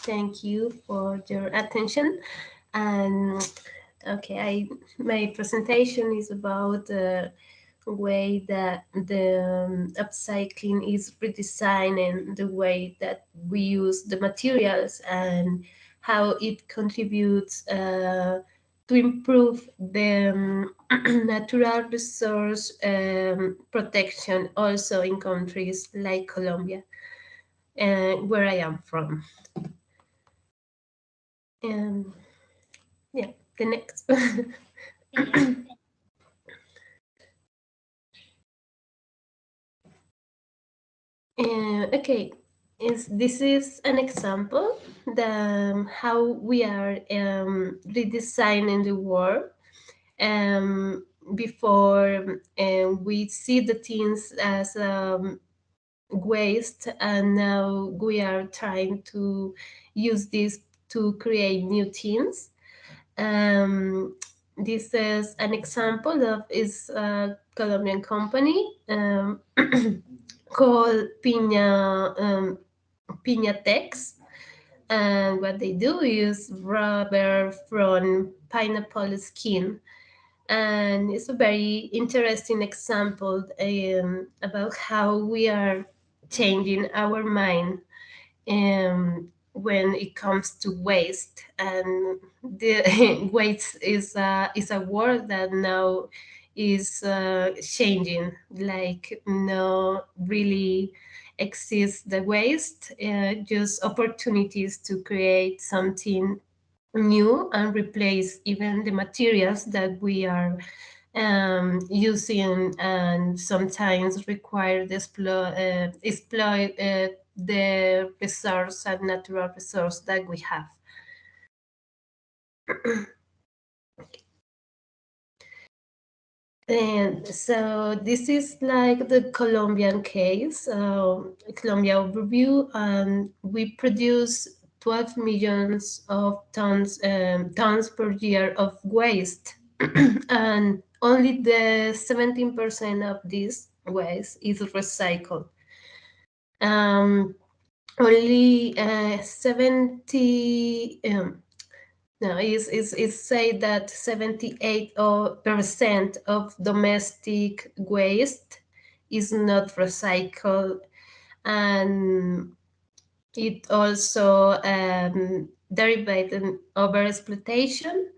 Thank you for your attention. And okay, my presentation is about the way that the upcycling is redesigning the way that we use the materials and how it contributes to improve the natural resource protection also in countries like Colombia, where I am from. And yeah, the next. Okay, this is an example the how we are redesigning the world. Um, Before we see the things as waste, and now we are trying to use this to create new things. Um, this is an example of is a Colombian company called Piña Tex, and what they do is rubber from pineapple skin. And it's a very interesting example about how we are changing our mind when it comes to waste. And the waste is a word that now is changing. Like no really exists the waste, just opportunities to create something new and replace even the materials that we are using, and sometimes require the exploit the resource and natural resource that we have. And so this is like the Colombian case, Colombia overview, and we produce 12 millions of tons per year of waste, and only the 17% of this waste is recycled. Only 70 no, it's said that 78% of domestic waste is not recycled, and it also derivated in overexploitation.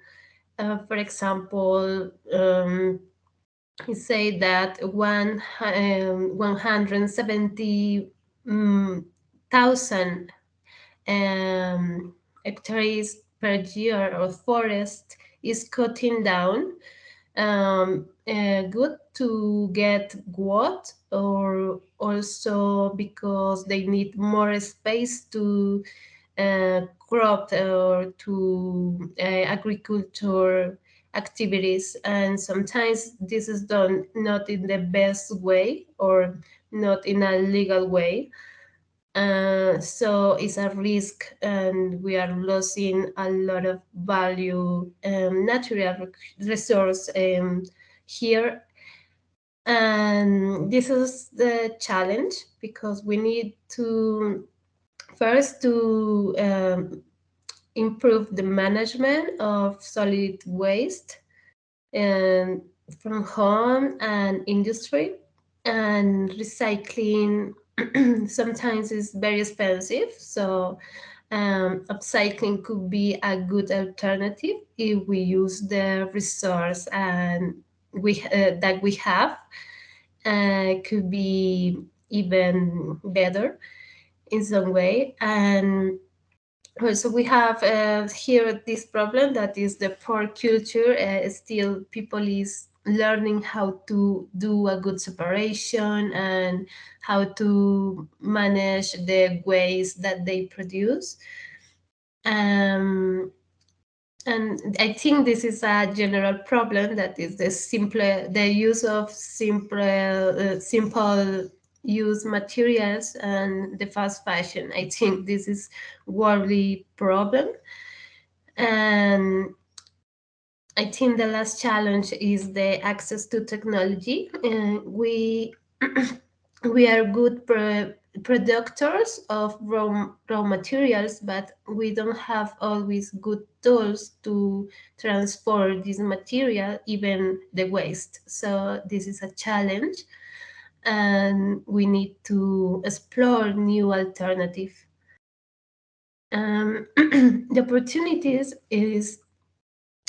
For example, it say that 170,000 hectares per year of forest is cutting down, good to get wood, or also because they need more space to crop or to agriculture activities, and sometimes this is done not in the best way or not in a legal way. So it's a risk, and we are losing a lot of value, natural resource here. And this is the challenge, because we need to first to improve the management of solid waste and from home and industry. And recycling sometimes is very expensive, so upcycling could be a good alternative if we use the resource and that we have. Could be even better in some way. And also we have here this problem that is the poor culture. Still people is learning how to do a good separation and how to manage the waste that they produce. And I think this is a general problem, that is the use of simple use materials and the fast fashion. I think this is worldly problem. And I think the last challenge is the access to technology. We we are good producers of raw materials, but we don't have always good tools to transform this material, even the waste. So this is a challenge, and we need to explore new alternatives. The opportunities is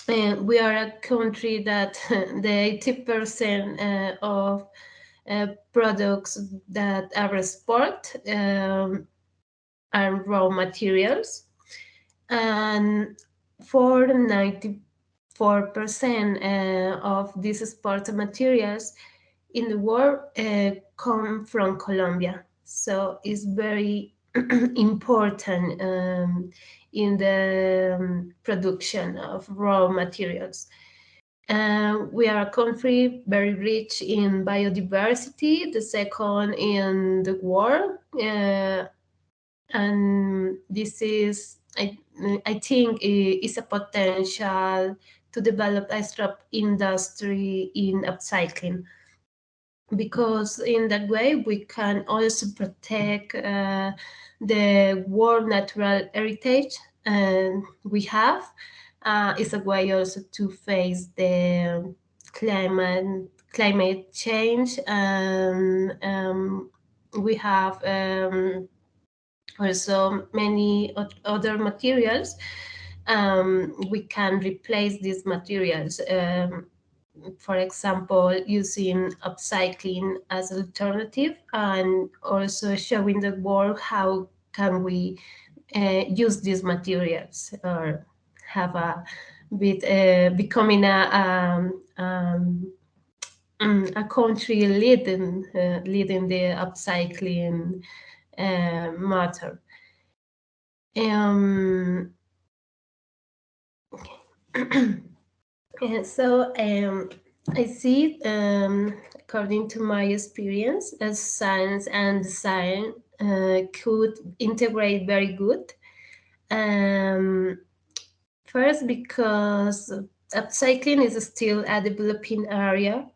we are a country that the 80% of products that are export are raw materials, and for 94% of these export materials in the world come from Colombia. So it's very important in the production of raw materials. We are a country very rich in biodiversity, the second in the world, and this is, I think, is a potential to develop a strong industry in upcycling, because in that way we can also protect the world natural heritage we have. It's a way also to face the climate change, and we have also many other materials. We can replace these materials, for example, using upcycling as an alternative, and also showing the world how can we use these materials, or have a bit becoming a country leading the upcycling matter. So I see, according to my experience, as science and design could integrate very good. First, because upcycling is still a developing area,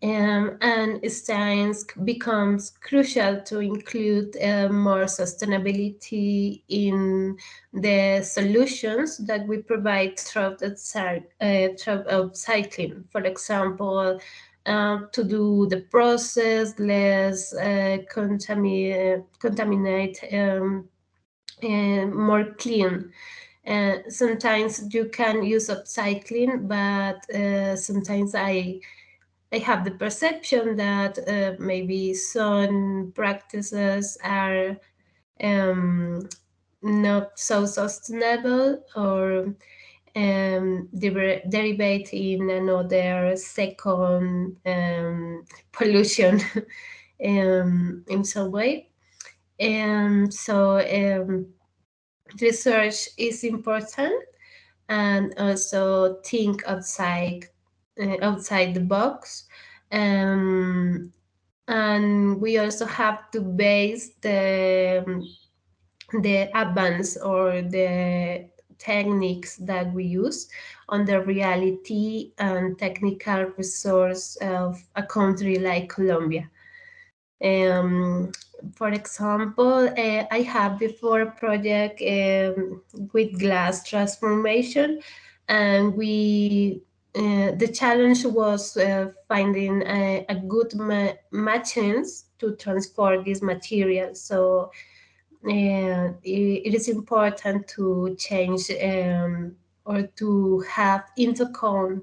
and science becomes crucial to include more sustainability in the solutions that we provide through upcycling. For example, to do the process less contaminate, more clean. Sometimes you can use upcycling, but sometimes I have the perception that maybe some practices are not so sustainable, or derivate in another second pollution in some way. And so research is important, and also think outside the box. And we also have to base the advance or the techniques that we use on the reality and technical resource of a country like Colombia. For example, I have before a project with glass transformation, and the challenge was finding a good matchings to transform this material. So it is important to change, or to have intercon.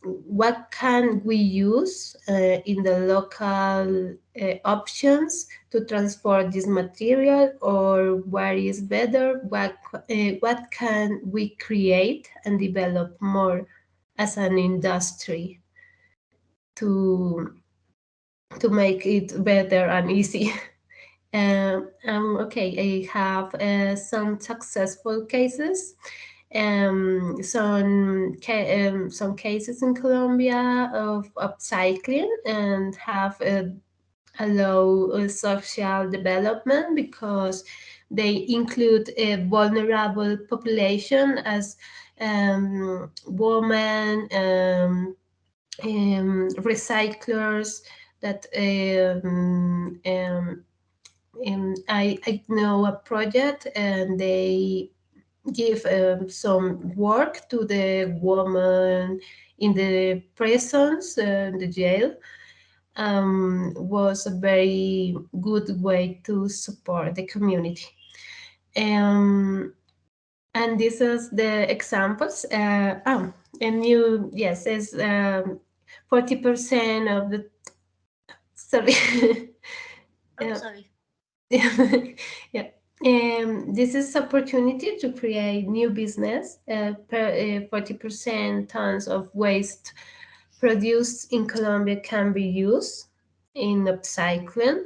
What can we use in the local options to transport this material, or what is better? What can we create and develop more as an industry to make it better and easy? Okay, I have some successful cases. Some cases in Colombia of upcycling, and have a low social development, because they include a vulnerable population as women, recyclers that I know a project, and they give some work to the woman in the prisons, the jail. Was a very good way to support the community. Um, and this is the examples. And you, yes, is 40% of the, sorry. Oh, sorry. Yeah. This is opportunity to create new business. 40% tons of waste produced in Colombia can be used in upcycling.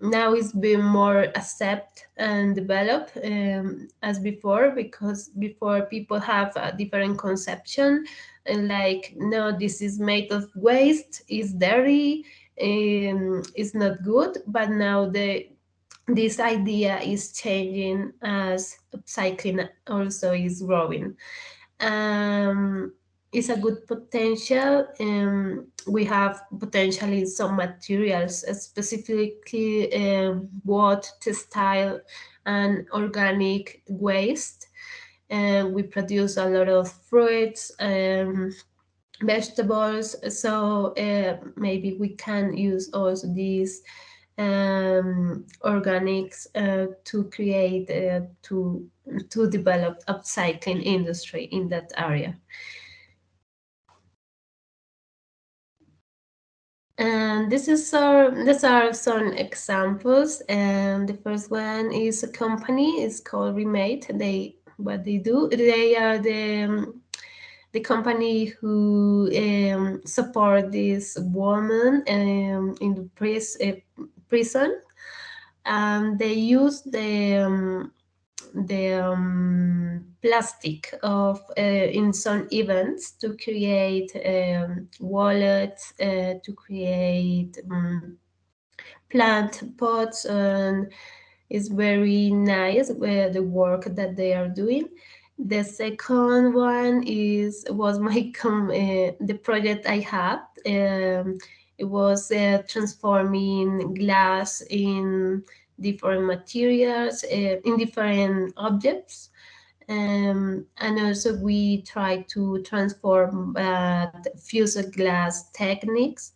Now it's been more accepted and developed as before, because before people have a different conception, and like, no, this is made of waste, it's dirty, it's not good. But now this idea is changing as upcycling also is growing. um, it's a good potential. We have potentially some materials, specifically wood, textile, and organic waste. We produce a lot of fruits, vegetables, so maybe we can use also these organics to create to develop upcycling industry in that area. And these are some examples. And the first one is a company. It's called Remade. They what they do. They are the company who support this woman in the prison. They use the plastic of in some events to create wallets, to create plant pots, and it's very nice where the work that they are doing. The second one was the project I had. It was transforming glass in different materials, in different objects. And also we try to transform fused glass techniques.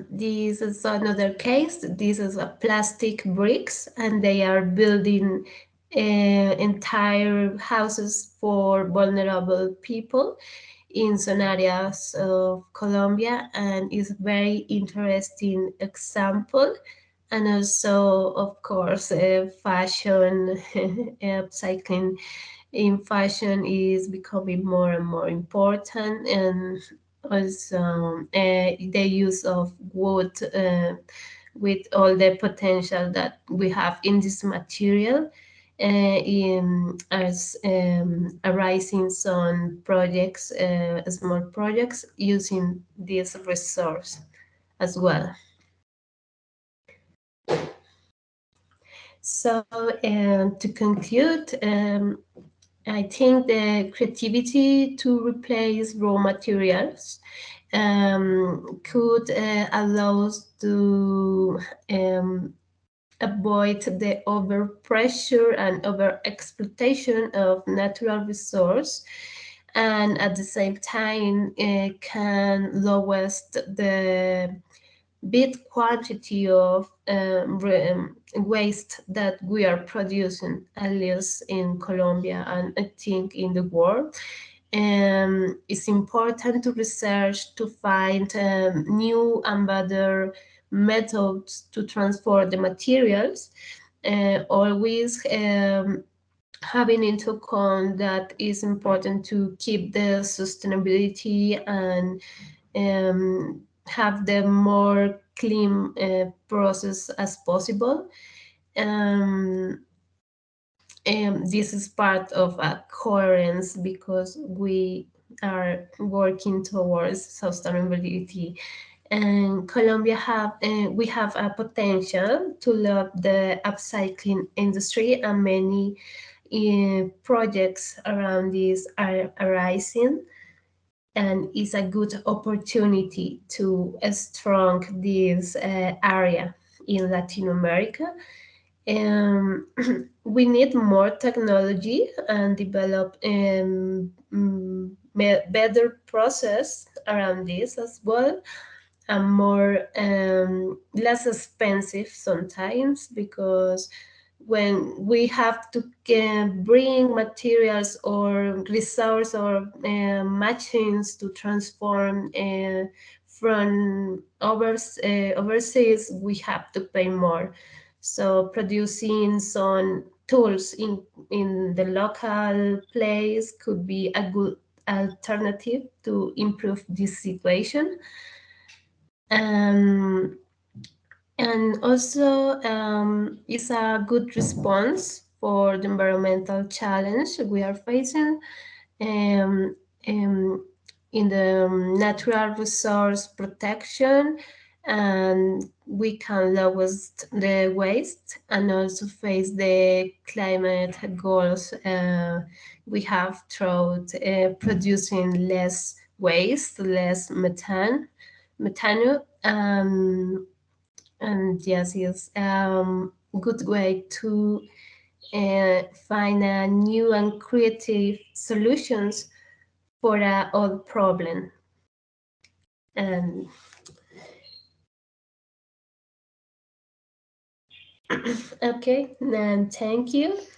This is another case. This is a plastic bricks, and they are building entire houses for vulnerable people in some areas of Colombia, and is very interesting example. And also, of course, fashion, upcycling in fashion is becoming more and more important. And also the use of wood, with all the potential that we have in this material, as arising some projects, small projects using this resource as well. So to conclude, I think the creativity to replace raw materials could allow us to avoid the overpressure and over exploitation of natural resource, and at the same time can lower the big quantity of waste that we are producing, at least in Colombia and I think in the world. It's important to research to find new and better methods to transform the materials, always having into account that it's important to keep the sustainability and have the more clean process as possible. Um, this is part of a coherence because we are working towards sustainability. And Colombia we have a potential to love the upcycling industry, and many projects around this are arising. and is a good opportunity to strong this area in Latin America. Um, we need more technology and develop better process around this as well, and more less expensive sometimes, because when we have to bring materials or resource or machines to transform from overseas, we have to pay more. So producing some tools in the local place could be a good alternative to improve this situation. Um, and also, it's a good response for the environmental challenge we are facing, um, um, in the natural resource protection, and we can lower the waste and also face the climate goals we have through producing less waste, less methane. And yes, yes, good way to find a new and creative solutions for a old problem. And okay, then thank you.